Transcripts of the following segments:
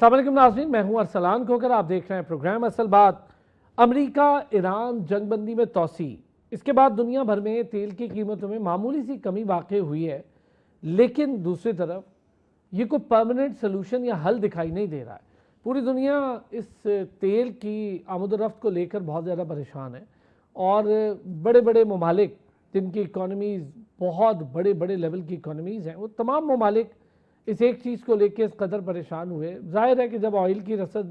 السلام علیکم ناظرین، میں ہوں ارسلان کھوکر، آپ دیکھ رہے ہیں پروگرام اصل بات۔ امریکہ ایران جنگ بندی میں توسیع، اس کے بعد دنیا بھر میں تیل کی قیمتوں میں معمولی سی کمی واقع ہوئی ہے، لیکن دوسری طرف یہ کوئی پرماننٹ سلوشن یا حل دکھائی نہیں دے رہا ہے۔ پوری دنیا اس تیل کی آمد و رفت کو لے کر بہت زیادہ پریشان ہے، اور بڑے بڑے ممالک جن کی اکانومیز بہت بڑے بڑے لیول کی اکانومیز ہیں، وہ تمام ممالک اس ایک چیز کو لے کے اس قدر پریشان ہوئے۔ ظاہر ہے کہ جب آئل کی رسد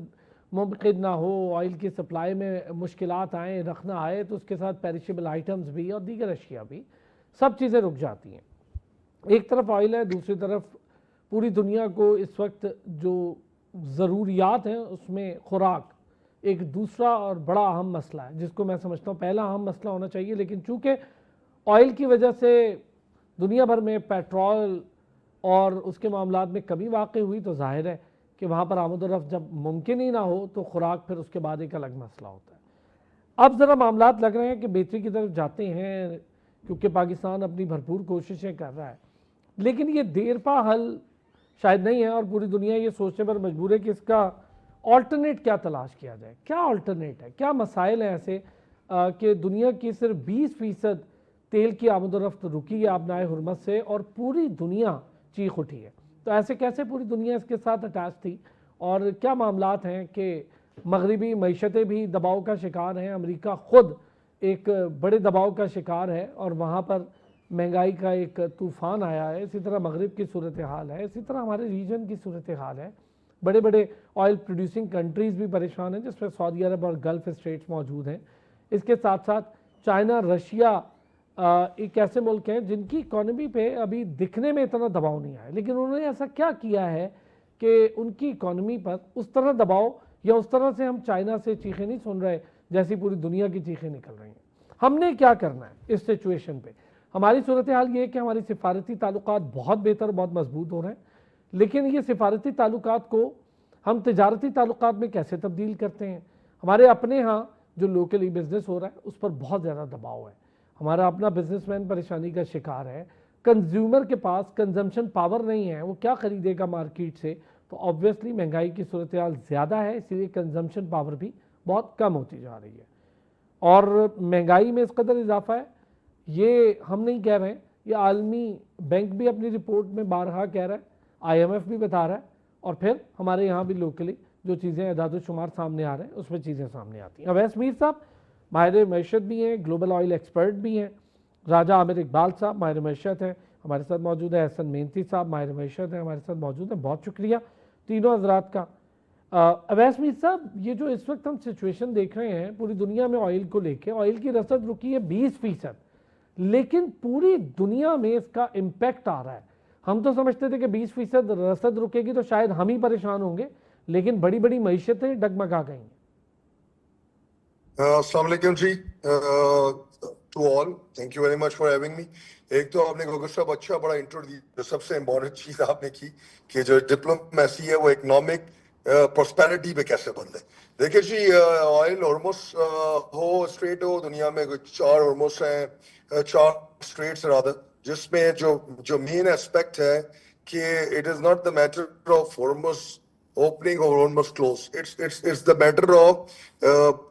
ممکن نہ ہو، آئل کی سپلائی میں مشکلات آئیں، رکھنا آئے، تو اس کے ساتھ پیریشیبل آئٹمز بھی اور دیگر اشیاء بھی، سب چیزیں رک جاتی ہیں۔ ایک طرف آئل ہے، دوسری طرف پوری دنیا کو اس وقت جو ضروریات ہیں اس میں خوراک ایک دوسرا اور بڑا اہم مسئلہ ہے، جس کو میں سمجھتا ہوں پہلا اہم مسئلہ ہونا چاہیے، لیکن چونکہ آئل کی وجہ سے دنیا بھر میں پیٹرول اور اس کے معاملات میں کمی واقع ہوئی، تو ظاہر ہے کہ وہاں پر آمد و رفت جب ممکن ہی نہ ہو تو خوراک پھر اس کے بعد ایک الگ مسئلہ ہوتا ہے۔ اب ذرا معاملات لگ رہے ہیں کہ بہتری کی طرف جاتے ہیں، کیونکہ پاکستان اپنی بھرپور کوششیں کر رہا ہے، لیکن یہ دیر پا حل شاید نہیں ہے، اور پوری دنیا یہ سوچنے پر مجبور ہے کہ اس کا آلٹرنیٹ کیا تلاش کیا جائے۔ کیا آلٹرنیٹ ہے، کیا مسائل ہیں ایسے کہ دنیا کی صرف 20% تیل کی آمد و رفت رکی ہے آبنائے حرمت سے، اور پوری دنیا چیخ اٹھی ہے؟ تو ایسے کیسے پوری دنیا اس کے ساتھ اٹیچ تھی، اور کیا معاملات ہیں کہ مغربی معیشتیں بھی دباؤ کا شکار ہیں، امریکہ خود ایک بڑے دباؤ کا شکار ہے، اور وہاں پر مہنگائی کا ایک طوفان آیا ہے۔ اسی طرح مغرب کی صورتحال ہے، اسی طرح ہمارے ریجن کی صورتحال ہے۔ بڑے بڑے آئل پروڈیوسنگ کنٹریز بھی پریشان ہیں، جس میں سعودی عرب اور گلف اسٹیٹس موجود ہیں۔ اس کے ساتھ ساتھ چائنا، رشیا ایک ایسے ملک ہیں جن کی اکانومی پہ ابھی دکھنے میں اتنا دباؤ نہیں آیا، لیکن انہوں نے ایسا کیا کیا ہے کہ ان کی اکانومی پر اس طرح دباؤ، یا اس طرح سے ہم چائنا سے چیخیں نہیں سن رہے جیسی پوری دنیا کی چیخیں نکل رہی ہیں۔ ہم نے کیا کرنا ہے اس سچویشن پہ؟ ہماری صورتحال یہ ہے کہ ہماری سفارتی تعلقات بہت بہتر، بہت مضبوط ہو رہے ہیں، لیکن یہ سفارتی تعلقات کو ہم تجارتی تعلقات میں کیسے تبدیل کرتے ہیں؟ ہمارے اپنے ہاں جو لوکلی بزنس ہو رہا ہے اس پر بہت زیادہ دباؤ ہے، ہمارا اپنا بزنس مین پریشانی کا شکار ہے، کنزیومر کے پاس کنزمپشن پاور نہیں ہے، وہ کیا خریدے گا مارکیٹ سے؟ تو آبویسلی مہنگائی کی صورتحال زیادہ ہے، اسی لیے کنزمپشن پاور بھی بہت کم ہوتی جا رہی ہے، اور مہنگائی میں اس قدر اضافہ ہے، یہ ہم نہیں کہہ رہے ہیں، یہ عالمی بینک بھی اپنی رپورٹ میں بارہا کہہ رہا ہے، IMF بھی بتا رہا ہے، اور پھر ہمارے یہاں بھی لوکلی جو چیزیں اعداد و شمار سامنے آ رہے ہیں اس میں چیزیں سامنے آتی ہیں۔ اویس میر صاحب ماہر معیشت بھی ہیں، گلوبل آئل ایکسپرٹ بھی ہیں، راجہ عامر اقبال صاحب ماہر معیشت ہیں، ہمارے ساتھ موجود ہے، احسن مینتی صاحب ماہر معیشت ہیں، ہمارے ساتھ موجود ہیں۔ بہت شکریہ تینوں حضرات کا۔ اویس میر صاحب، یہ جو اس وقت ہم سچویشن دیکھ رہے ہیں پوری دنیا میں آئل کو لے کے، آئل کی رسد رکی ہے 20%، لیکن پوری دنیا میں اس کا امپیکٹ آ رہا ہے۔ ہم تو سمجھتے تھے کہ 20% رسد رکے گی تو شاید ہم ہی پریشان ہوں گے، لیکن بڑی بڑی معیشتیں ڈگمگا گئی ہیں۔ السلام علیکم جی، to all, thank you very much for having me. ایک تو آپ نے گوگر صاحب اچھا بڑا انٹرو دی، سب سے امپورٹنٹ چیز آپ نے کی کہ جو ڈپلومیسی ہے وہ اکنامک پراسپیرٹی پہ کیسے بدلے۔ دیکھیں جی، آئل ہارموز ہو اسٹریٹ ہو، دنیا میں 4 ہارموز ہیں، 4 اسٹریٹس رادر، جس میں جو مین اسپیکٹ ہے کہ it is not the matter of Hormuz opening or almost close, it's the matter of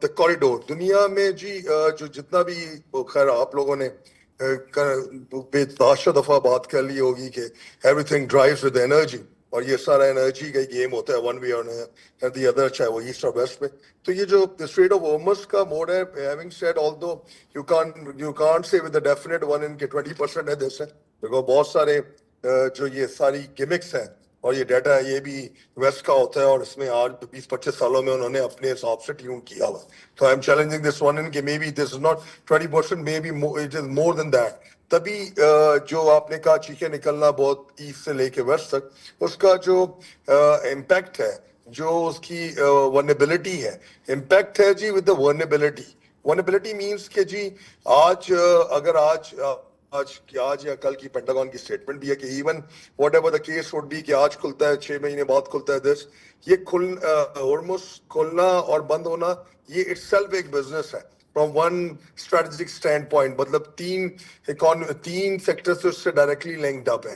the corridor. دنیا میں جی جو جتنا بھی، خیر آپ لوگوں نے بے تحاشا دفعہ بات کر لی ہوگی کہ everything drives with energy، اور یہ سارا انرجی کا گیم ہوتا ہے one way or the other، چاہے وہ ایسٹ اور ویسٹ میں۔ تو یہ جو اسٹریٹ آف ہارمز کا موڈ ہے، having said although you can't say with a definite one in کہ 20% ہے دس ہے، دیکھو بہت سارے جو یہ ساری گمکس ہیں اور یہ ڈیٹا ہے، یہ بھی ویسٹ کا ہوتا ہے، اور اس میں آج 20-25 سالوں میں انہوں نے اپنے حساب سے ٹیون کیا ہوا۔ تو I am challenging this one in کہ may be this is not 20%، may be it is more than that. تبھی جو آپ نے کہا چیخیں نکلنا بہت ایسٹ سے لے کے ویسٹ تک، اس کا جو امپیکٹ ہے، جو اس کی ورنیبلٹی ہے، امپیکٹ ہے جی ود دا ورنیبلٹی۔ ورنیبلٹی مینس کہ جی اگر آج یا کل کی پینٹاگون کی سٹیٹمنٹ بھی ہے کہ even whatever the case would be کہ آج کھلتا ہے 6 مہینے بعد کھلتا ہے دس، یہ ہارموز کھلنا اور بند ہونا یہ اٹ سیلف ایک بزنس ہے from one strategic stand point, مطلب تین سیکٹر سے اس سے ڈائریکٹلی لنکڈ اپ ہے۔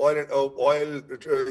oil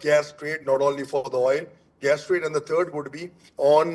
gas trade, not only for the oil, gas trade, and the third would be on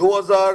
2000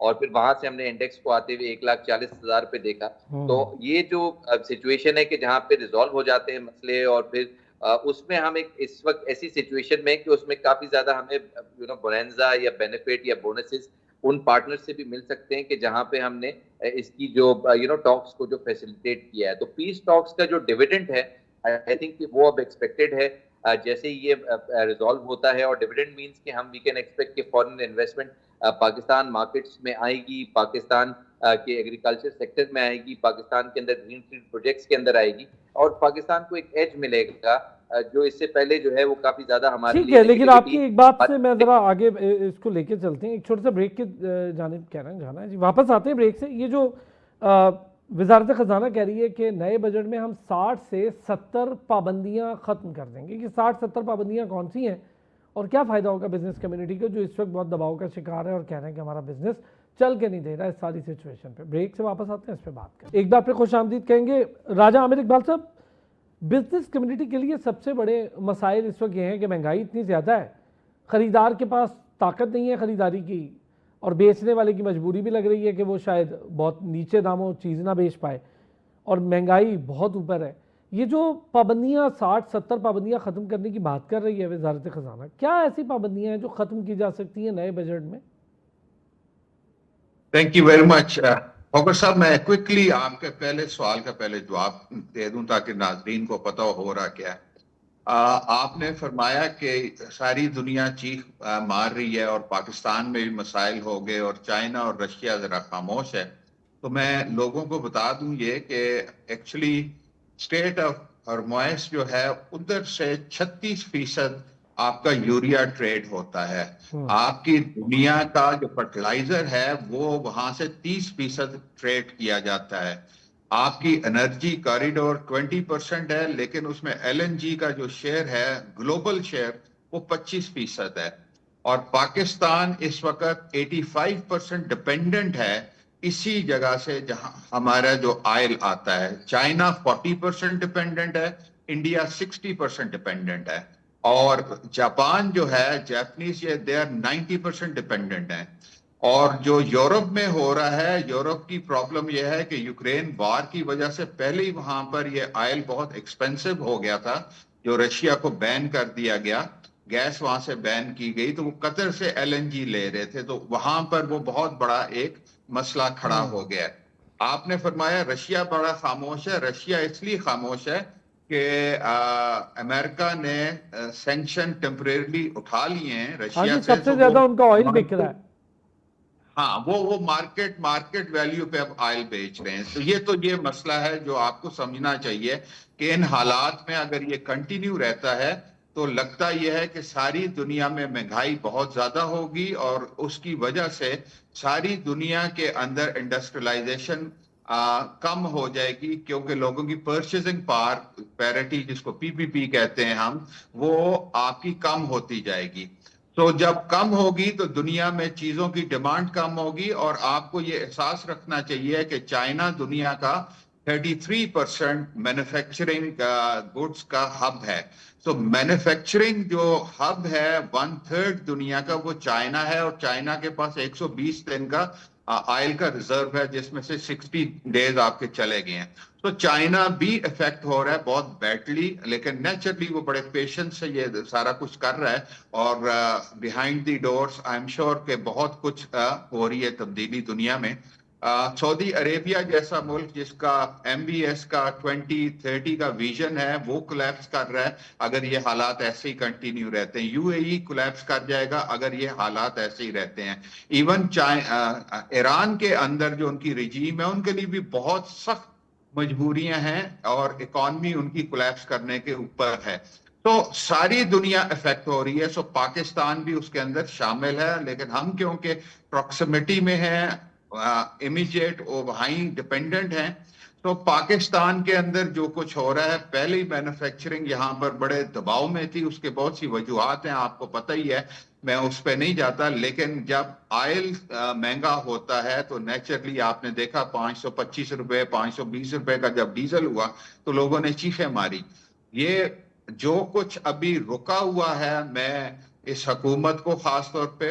اور پھر وہاں سے ہم نے انڈیکس کو آتے ہوئے 1,40,000 پہ دیکھا. تو یہ جو سچویشن ہے کہ جہاں پہ ریزالو ہو جاتے ہیں مسئلے, اور پھر اس میں ہم ایک اس وقت ایسی سچویشن میں کہ اس میں کافی زیادہ ہمیں بوننزا یا بینیفٹ یا بونسز ان پارٹنر سے بھی مل سکتے ہیں کہ جہاں پہ ہم نے اس کی جو ٹاکس کو جو فیسیلیٹیٹ کیا ہے. تو پیس ٹاکس کا جو ڈیویڈنڈ ہے آئی تھنک کہ وہ اب ایکسپیکٹڈ ہے جیسے ہی یہ ریزالو ہوتا ہے. اور ڈیویڈنڈ مینس کہ ہم وی کین ایکسپیکٹ کہ فارن انویسٹمنٹ پاکستان مارکیٹس میں آئے گی, پاکستان کے ایگریکلچر سیکٹر میں آئے گی, پاکستان کے اندر گرین فیلڈ پروجیکٹس کے اندر آئے گی, اور پاکستان کو ایک ایج ملے گا جو اس سے پہلے جو ہے وہ کافی زیادہ ہمارے ٹھیک ہے. لیکن آپ کی ایک بات سے میں ذرا آگے اس کو لے کے چلتے ہیں, ایک چھوٹا سا بریک کی جانب کہہ رہے ہیں جانا ہے جی. واپس آتے ہیں بریک سے. یہ جو وزارت خزانہ کہہ رہی ہے کہ نئے بجٹ میں ہم 60 سے 70 پابندیاں ختم کر دیں گے, یہ 60-70 پابندیاں کون سی ہیں اور کیا فائدہ ہوگا بزنس کمیونٹی کو جو اس وقت بہت دباؤ کا شکار ہے اور کہہ رہے ہیں کہ ہمارا بزنس چل کے نہیں دے رہا ہے اس ساری سچویشن پہ. بریک سے واپس آتے ہیں, اس پہ بات کریں. ایک بار پھر خوش آمدید کہیں گے. راجہ عامر اقبال صاحب, بزنس کمیونٹی کے لیے سب سے بڑے مسائل اس وقت یہ ہیں کہ مہنگائی اتنی زیادہ ہے, خریدار کے پاس طاقت نہیں ہے خریداری کی, اور بیچنے والے کی مجبوری بھی لگ رہی ہے کہ وہ شاید بہت نیچے داموں چیز نہ بیچ پائے, اور مہنگائی بہت اوپر ہے. یہ جو پابندیاں 60-70 پابندیاں ختم کرنے کی بات کر رہی ہے وزارت خزانہ, کیا ایسی پابندیاں ہیں جو ختم کی جا سکتی ہیں نئے بجٹ میں؟ Thank you very much Fokker صاحب. میں کوئکلی آپ کے پہلے سوال کا پہلے جواب دے دوں تاکہ ناظرین کو پتہ ہو رہا کیا ہے. آپ نے فرمایا کہ ساری دنیا چیخ مار رہی ہے اور پاکستان میں بھی مسائل ہو گئے اور چائنا اور رشیا ذرا خاموش ہے. تو میں لوگوں کو بتا دوں یہ کہ ایکچولی اسٹیٹ آف ہرموئس جو ہے ادھر سے 36% آپ کا یوریا ٹریڈ ہوتا ہے. آپ کی دنیا کا جو فرٹیلائزر ہے وہ وہاں سے 30% ٹریڈ کیا جاتا ہے. آپ کی انرجی کاریڈور 20% ہے, لیکن اس میں ایل این جی کا جو شیئر ہے گلوبل شیئر وہ 25% ہے. اور پاکستان اس وقت 85% ڈپینڈنٹ ہے اسی جگہ سے جہاں ہمارا جو آئل آتا ہے. چائنا 40% ڈپینڈنٹ ہے, انڈیا 60% ڈپینڈنٹ ہے, اور جاپان جو ہے جاپنیز یہ دے آر 90% ڈپینڈنٹ ہے. اور جو یورپ میں ہو رہا ہے, یورپ کی پرابلم یہ ہے کہ یوکرین وار کی وجہ سے پہلے ہی وہاں پر یہ آئل بہت ایکسپینسو ہو گیا تھا جو رشیا کو بین کر دیا گیا, گیس وہاں سے بین کی گئی, تو وہ قطر سے ایل این جی لے رہے تھے, تو وہاں پر وہ بہت بڑا ایک مسئلہ کھڑا ہو گیا. آپ نے فرمایا رشیا بڑا خاموش ہے. رشیا اس لیے خاموش ہے کہ امریکہ نے سینکشن ٹیمپریرلی اٹھا لیے ہیں رشیا سے. سب سے زیادہ ان کا آئل بک رہا ہے. ہاں, وہ مارکیٹ ویلیو پہ اب آئل بیچ رہے ہیں. تو یہ مسئلہ ہے جو آپ کو سمجھنا چاہیے کہ ان حالات میں اگر یہ کنٹینیو رہتا ہے تو لگتا یہ ہے کہ ساری دنیا میں مہنگائی بہت زیادہ ہوگی, اور اس کی وجہ سے ساری دنیا کے اندر انڈسٹریلائزیشن کم ہو جائے گی, کیونکہ لوگوں کی پرچیزنگ پاور پیرٹی جس کو پی پی پی کہتے ہیں ہم, وہ آپ کی کم ہوتی جائے گی. تو جب کم ہوگی تو دنیا میں چیزوں کی ڈیمانڈ کم ہوگی, اور آپ کو یہ احساس رکھنا چاہیے کہ چائنا دنیا کا 33% مینوفیکچرنگ گڈس کا ہب ہے. تو مینوفیکچرنگ جو ہب ہے 1/3 دنیا کا وہ چائنا ہے, اور چائنا کے پاس 120 دن کا آئل کا ریزرو ہے جس میں سے 60 ڈیز آپ کے چلے گئے ہیں. تو چائنا بھی افیکٹ ہو رہا ہے بہت بیڈلی, لیکن نیچرلی وہ بڑے پیشنس سے یہ سارا کچھ کر رہا ہے, اور behind the doors I am sure کہ بہت کچھ ہو رہی ہے تبدیلی دنیا میں. سعودی عربیہ جیسا ملک جس کا ایم بی ایس کا 2030 کا ویژن ہے وہ کولیپس کر رہا ہے اگر یہ حالات ایسے ہی کنٹینیو رہتے ہیں. یو اے ای کولیپس کر جائے گا اگر یہ حالات ایسے ہی رہتے ہیں. ایون ایران کے اندر جو ان کی رجیم ہے ان کے لیے بھی بہت سخت مجبوریاں ہیں, اور اکانومی ان کی کولیپس کرنے کے اوپر ہے. تو ساری دنیا افیکٹ ہو رہی ہے. سو پاکستان بھی اس کے اندر شامل ہے, لیکن ہم کیونکہ پروکسیمٹی میں ہیں, امیجیٹ وہیں ڈپینڈنٹ ہیں, تو پاکستان کے اندر جو کچھ ہو رہا ہے, پہلے ہی مینوفیکچرنگ یہاں پر بڑے دباؤ میں تھی, اس کے بہت سی وجوہات ہیں آپ کو پتہ ہی ہے, میں اس پہ نہیں جاتا. لیکن جب آئل مہنگا ہوتا ہے تو نیچرلی آپ نے دیکھا 525 روپے 520 روپے کا جب ڈیزل ہوا تو لوگوں نے چیخیں ماری. یہ جو کچھ ابھی رکا ہوا ہے, میں اس حکومت کو خاص طور پہ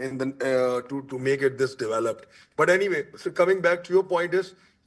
in the to make it this developed. But anyway, so coming back to your point is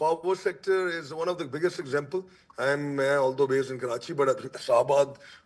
Power sector is one of the biggest example. I'm although based in Karachi, but Shahabad,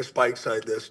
spikes like this.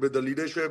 with the leadership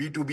B2B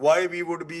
why we would be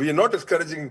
we are not discouraging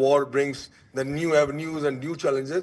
war brings the new avenues and new challenges,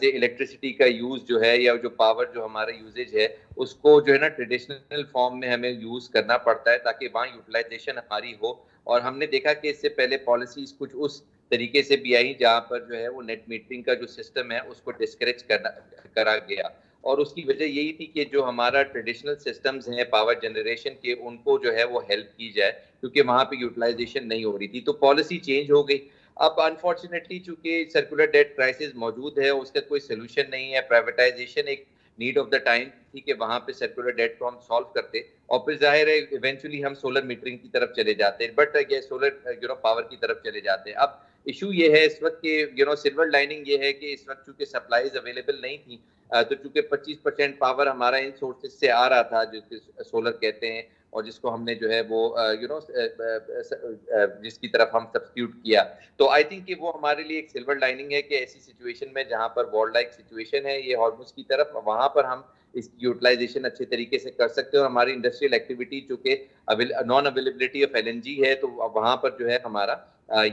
سے electricity کا use جو ہے یا جو power جو ہمارا usage ہے اس کو جو ہے نا ٹریڈیشنل فارم میں ہمیں یوز کرنا پڑتا ہے تاکہ وہاں یوٹیلائزیشن ہماری ہو. اور ہم نے دیکھا کہ اس سے پہلے پالیسیز کچھ اس طریقے سے بھی آئی جہاں پر جو ہے وہ نیٹ میٹرنگ کا جو سسٹم ہے اس کو ڈسکریج کرا گیا. اور اس کی وجہ یہی تھی کہ جو ہمارا ٹریڈیشنل سسٹمز ہیں پاور جنریشن کے ان کو جو ہے وہ ہیلپ کی جائے کیونکہ وہاں پہ یوٹیلائزیشن نہیں ہو رہی تھی. تو پالیسی چینج ہو گئی. اب انفارچونیٹلی چونکہ سرکولر ڈیٹ کرائسس موجود ہے اس کا کوئی سولوشن نہیں ہے. پرائیویٹائزیشن ایک نیڈ آف دا ٹائم تھی کہ وہاں پہ سرکولر ڈیٹ کو ہم سالو کرتے اور پھر ظاہر ہے ایونچولی ہم سولر میٹرنگ کی طرف چلے جاتے ہیں بٹ یہ سولر پاور کی طرف چلے جاتے ہیں. اب ایشو یہ ہے اس وقت کہ سلور لائننگ یہ ہے کہ اس وقت چونکہ سپلائیز اویلیبل نہیں تھی تو چونکہ 25% پاور ہمارا ان سورسز سے آ رہا تھا جس سولر کہتے ہیں اور جس کو ہم نے جو ہے وہ جس کی طرف ہم سبسٹیوٹ کیا. تو آئی تھنک کہ وہ ہمارے لیے ایک سلور لائننگ ہے کہ ایسی سچویشن میں جہاں پر وار لائک سچویشن ہے یہ ہارمز کی طرف وہاں پر ہم اس کی یوٹیلائزیشن اچھے طریقے سے کر سکتے ہیں. اور ہماری انڈسٹریل ایکٹیویٹی چونکہ نان اویلیبلٹی آف LNG ہے تو وہاں پر جو ہے ہمارا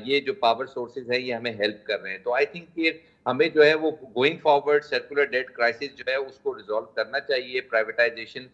یہ جو پاور سورسز ہیں یہ ہمیں ہیلپ کر رہے ہیں. تو آئی تھنک کہ ہمیں جو ہے وہ going forward circular debt crisis جو ہے اس کو ریزالو کرنا چاہیے پرائیویٹائزیشن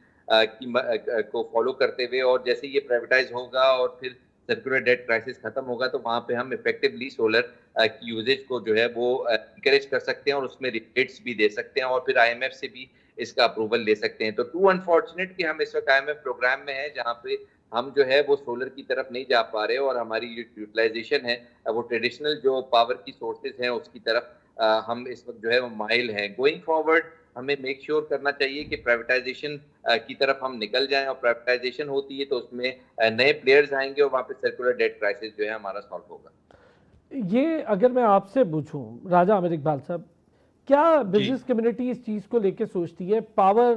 کو فالو کرتے ہوئے. اور جیسے یہ پرائیویٹائز ہوگا اور پھر سرکولر ڈیٹ کرائسس ختم ہوگا تو وہاں پہ ہم افیکٹولی سولر کی یوزیج کو جو ہے وہ انکریج کر سکتے ہیں اور اس میں ریبیٹس بھی دے سکتے ہیں اور پھر IMF سے بھی اس کا اپروول لے سکتے ہیں. تو ٹو انفارچونیٹ کہ ہم اس وقت IMF پروگرام میں ہیں جہاں پہ ہم جو ہے وہ سولر کی طرف نہیں جا پا رہے اور ہماری یوٹیلائزیشن ہے وہ ٹریڈیشنل جو پاور کی سورسز ہیں اس کی طرف ہم اس وقت جو ہے وہ مائل ہیں. گوئنگ فارورڈ ہمیں میک شیور کرنا چاہیے کہ پرائیویٹائزیشن کی طرف ہم نکل جائیں اور پرائیویٹائزیشن ہوتی ہے تو اس میں نئے پلیئرز آئیں گے اور وہاں پہ سرکولر ڈیٹ کرائسس جو ہے ہمارا سالو ہوگا. یہ اگر میں آپ سے پوچھوں راجہ عامر اقبال صاحب کیا بزنس کمیونٹی اس چیز کو لے کے سوچتی ہے؟ پاور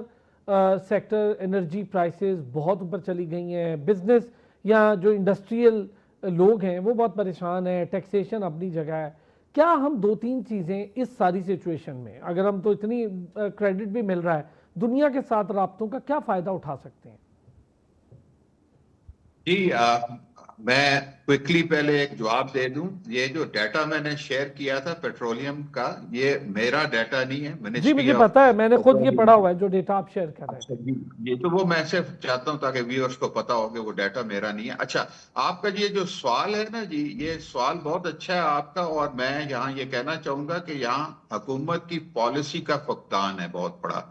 سیکٹر انرجی پرائسز بہت اوپر چلی گئی ہیں, بزنس یا جو انڈسٹریل لوگ ہیں وہ بہت پریشان ہیں, ٹیکسیشن اپنی جگہ ہے. کیا ہم دو تین چیزیں اس ساری سچویشن میں اگر ہم تو اتنی کریڈٹ بھی مل رہا ہے دنیا کے ساتھ رابطوں کا کیا فائدہ اٹھا سکتے ہیں؟ جی میں کوئکلی پہلے ایک جواب دے دوں. یہ جو ڈیٹا میں نے شیئر کیا تھا پیٹرولیم کا یہ میرا ڈیٹا نہیں ہے. جی مجھے پتا ہے, میں نے خود یہ پڑھا ہوا ہے جو ڈیٹا آپ شیئر کر رہے ہیں. یہ تو وہ میں صرف چاہتا ہوں تاکہ ویورز کو پتا ہو کہ وہ ڈیٹا میرا نہیں ہے. اچھا آپ کا یہ جو سوال ہے نا جی یہ سوال بہت اچھا ہے آپ کا اور میں یہاں یہ کہنا چاہوں گا کہ یہاں حکومت کی پالیسی کا فقدان ہے بہت بڑا.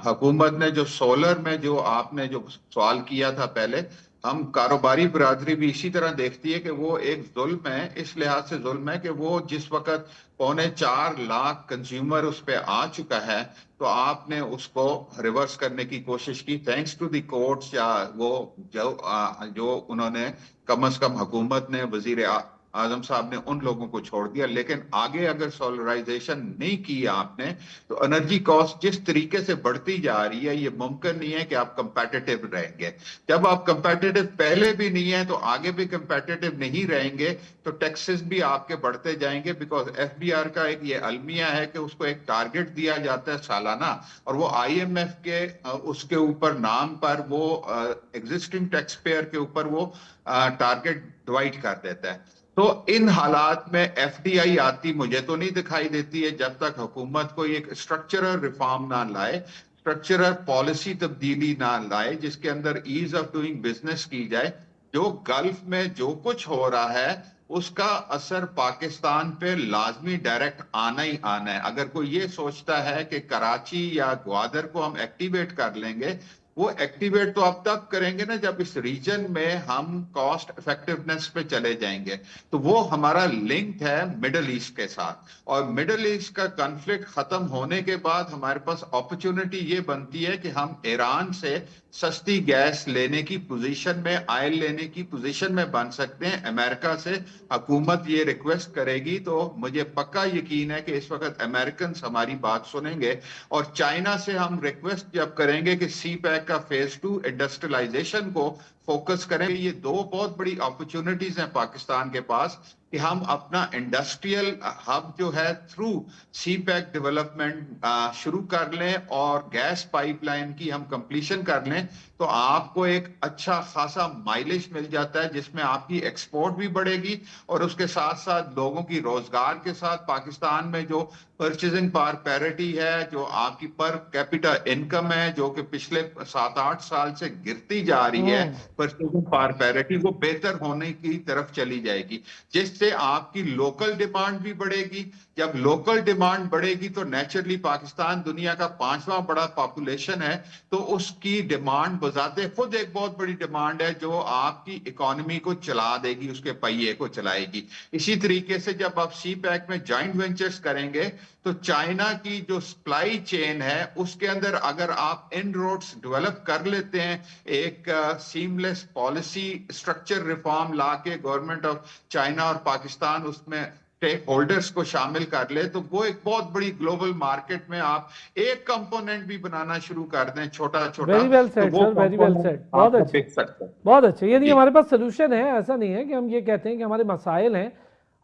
حکومت نے جو سولر میں جو آپ نے جو سوال کیا تھا پہلے ہم کاروباری برادری بھی اسی طرح دیکھتی ہے کہ وہ ایک ظلم ہے. اس لحاظ سے ظلم ہے کہ وہ جس وقت 4.25 لاکھ کنزیومر اس پہ آ چکا ہے تو آپ نے اس کو ریورس کرنے کی کوشش کی تھینکس ٹو دی کورٹس یا وہ جو انہوں نے کم از کم حکومت نے وزیر اعظم صاحب نے ان لوگوں کو چھوڑ دیا. لیکن آگے اگر سولرائزیشن نہیں کی آپ نے تو انرجی کاسٹ جس طریقے سے بڑھتی جا رہی ہے یہ ممکن نہیں ہے کہ آپ کمپیٹیٹو رہیں گے. جب آپ کمپیٹیٹو پہلے بھی نہیں ہیں تو آگے بھی کمپیٹیٹو نہیں رہیں گے تو ٹیکسز بھی آپ کے بڑھتے جائیں گے. بیکاز FBR کا ایک یہ المیہ ہے کہ اس کو ایک ٹارگٹ دیا جاتا ہے سالانہ اور وہ IMF کے اس کے اوپر نام پر وہ ایگزسٹنگ ٹیکس پیئر کے اوپر وہ ٹارگٹ ڈیوائڈ کر دیتا ہے. تو ان حالات میں FDI آتی مجھے تو نہیں دکھائی دیتی ہے جب تک حکومت کو ایک اسٹرکچرل ریفارم نہ لائے, اسٹرکچرل پالیسی تبدیلی نہ لائے جس کے اندر ایز آف ڈوئنگ بزنس کی جائے. جو گلف میں جو کچھ ہو رہا ہے اس کا اثر پاکستان پہ لازمی ڈائریکٹ آنا ہی آنا ہے. اگر کوئی یہ سوچتا ہے کہ کراچی یا گوادر کو ہم ایکٹیویٹ کر لیں گے وہ ایکٹیویٹ تو اب تک کریں گے نا جب اس ریجن میں ہم کاسٹ افیکٹونیس پہ چلے جائیں گے. تو وہ ہمارا لنک ہے مڈل ایسٹ کے ساتھ اور مڈل ایسٹ کا کنفلکٹ ختم ہونے کے بعد ہمارے پاس اپرچونٹی یہ بنتی ہے کہ ہم ایران سے سستی گیس لینے کی پوزیشن میں آئل لینے کی پوزیشن میں بن سکتے ہیں. امریکہ سے حکومت یہ ریکویسٹ کرے گی تو مجھے پکا یقین ہے کہ اس وقت امریکنز ہماری بات سنیں گے. اور چائنا سے ہم ریکویسٹ جب کریں گے کہ سی پیک کا فیز 2 انڈسٹریلائزیشن کو فوکس کریں. یہ دو بہت بڑی اپرچونٹیز ہیں پاکستان کے پاس کہ ہم اپنا انڈسٹریل ہب جو ہے تھرو سی پیک ڈیولپمنٹ شروع کر لیں اور گیس پائپ لائن کی ہم کمپلیشن کر لیں تو آپ کو ایک اچھا خاصا مائلیج مل جاتا ہے جس میں آپ کی ایکسپورٹ بھی بڑھے گی اور اس کے ساتھ ساتھ لوگوں کی روزگار کے ساتھ پاکستان میں جو پرچیزنگ پاور پیرٹی ہے, جو آپ کی پر کیپٹا انکم ہے جو کہ پچھلے 7-8 سال سے گرتی جا رہی ہے, پرچیزنگ پاور پیرٹی وہ بہتر ہونے کی طرف چلی جائے گی جس سے آپ کی لوکل ڈیمانڈ بھی بڑھے گی. جب لوکل ڈیمانڈ بڑھے گی تو نیچرلی پاکستان دنیا کا 5واں بڑا پاپولیشن ہے تو اس کی ڈیمانڈ بذات خود ایک بہت بڑی ڈیمانڈ ہے جو آپ کی اکانومی کو چلا دے گی, اس کے پہیے کو چلائے گی. اسی طریقے سے جب آپ سی پیک میں جوائنٹ وینچرز کریں گے تو چائنا کی جو سپلائی چین ہے اس کے اندر اگر آپ ان روڈز ڈیولپ کر لیتے ہیں, ایک سیملیس پالیسی اسٹرکچر ریفارم لا کے گورنمنٹ آف چائنا اور پاکستان اس میں اسٹیک ہولڈرز کو شامل کر لے تو وہ ایک بہت بڑی گلوبل مارکیٹ میں آپ ایک کمپوننٹ بھی بنانا شروع کر دیں چھوٹا چھوٹا, ویری ویل تو سیڈ وہ سر, ویری ویل component سیڈ, آپ بہت کو اچھا, بک سکتا ہے. بہت اچھا. یعنی جی. ہمارے پاس سلوشن ہے, ایسا نہیں ہے کہ ہم یہ کہتے ہیں کہ ہمارے مسائل ہیں,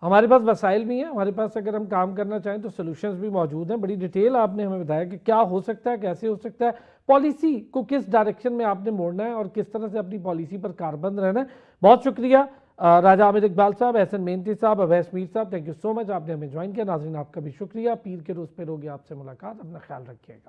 ہمارے پاس وسائل بھی ہیں, ہمارے پاس اگر ہم کام کرنا چاہیں تو سلوشنز بھی موجود ہیں. بڑی ڈیٹیل آپ نے ہمیں بتایا کہ کیا ہو سکتا ہے, کیسے ہو سکتا ہے, پالیسی کو کس ڈائریکشن میں آپ نے موڑنا ہے اور کس طرح سے اپنی پالیسی پر کاربند رہنا ہے. بہت شکریہ راجہ عامر اقبال صاحب, احسن مینتی صاحب, اویس میر صاحب, تھینک یو سو مچ, آپ نے ہمیں جوائن کیا. ناظرین آپ کا بھی شکریہ. پیر کے روز پہ ہوگی آپ سے ملاقات, اپنا خیال رکھیے گا.